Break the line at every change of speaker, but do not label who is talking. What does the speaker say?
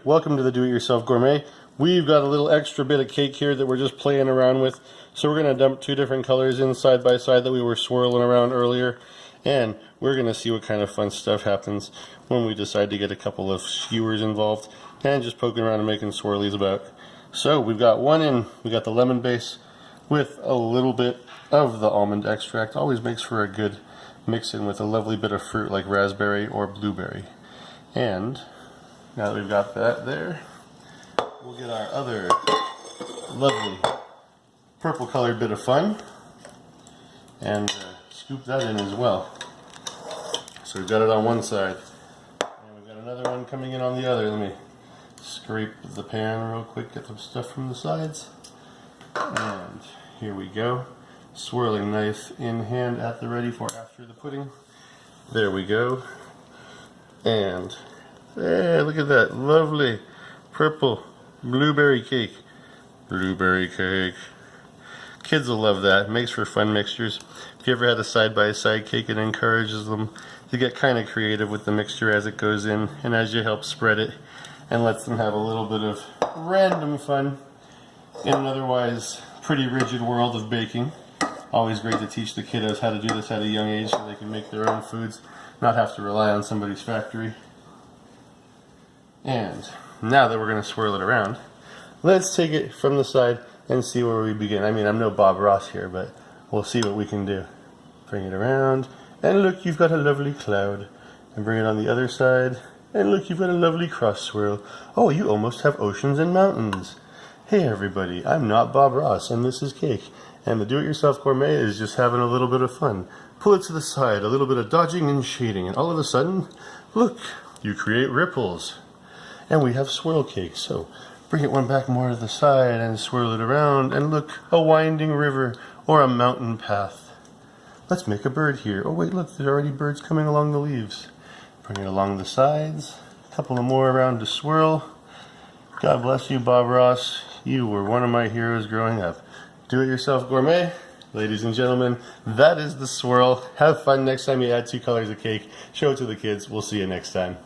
Welcome to the Do-It-Yourself Gourmet. We've got a little extra bit of cake here that we're just playing around with. So we're going to dump two different colors in side by side that we were swirling around earlier. And we're going to see what kind of fun stuff happens when we decide to get a couple of skewers involved and just poking around and making swirlies about. So we've got one in, we got the lemon base with a little bit of the almond extract. Always makes for a good mix in with a lovely bit of fruit like raspberry or blueberry. And now that we've got that there, we'll get our other lovely purple colored bit of fun and scoop that in as well. So we've got it on one side and we've got another one coming in on the other. Let me scrape the pan real quick, get some stuff from the sides, and here we go. Swirling knife in hand at the ready for after the pudding. There we go. And there, look at that lovely purple blueberry cake. Blueberry cake. Kids will love that. It makes for fun mixtures. If you ever had a side-by-side cake, it encourages them to get kind of creative with the mixture as it goes in and as you help spread it, and lets them have a little bit of random fun in an otherwise pretty rigid world of baking. Always great to teach the kiddos how to do this at a young age so they can make their own foods, not have to rely on somebody's factory. And now that we're going to swirl it around, let's take it from the side and see where we begin. I mean, I'm no Bob Ross here, but we'll see what we can do. Bring it around, and look, you've got a lovely cloud. And bring it on the other side, and look, you've got a lovely cross swirl. Oh, you almost have oceans and mountains. Hey everybody, I'm not Bob Ross, and this is Cake. And the Do-It-Yourself Gourmet is just having a little bit of fun. Pull it to the side, a little bit of dodging and shading, and all of a sudden, look, you create ripples. And we have swirl cake, so bring it one back more to the side and swirl it around, and look, a winding river or a mountain path. Let's make a bird here. Oh wait, look, there's already birds coming along the leaves. Bring it along the sides, a couple of more around to swirl. God bless you, Bob Ross. You were one of my heroes growing up. Do-It-Yourself Gourmet, ladies and gentlemen, that is the swirl. Have fun next time you add two colors of cake. Show it to the kids. We'll see you next time.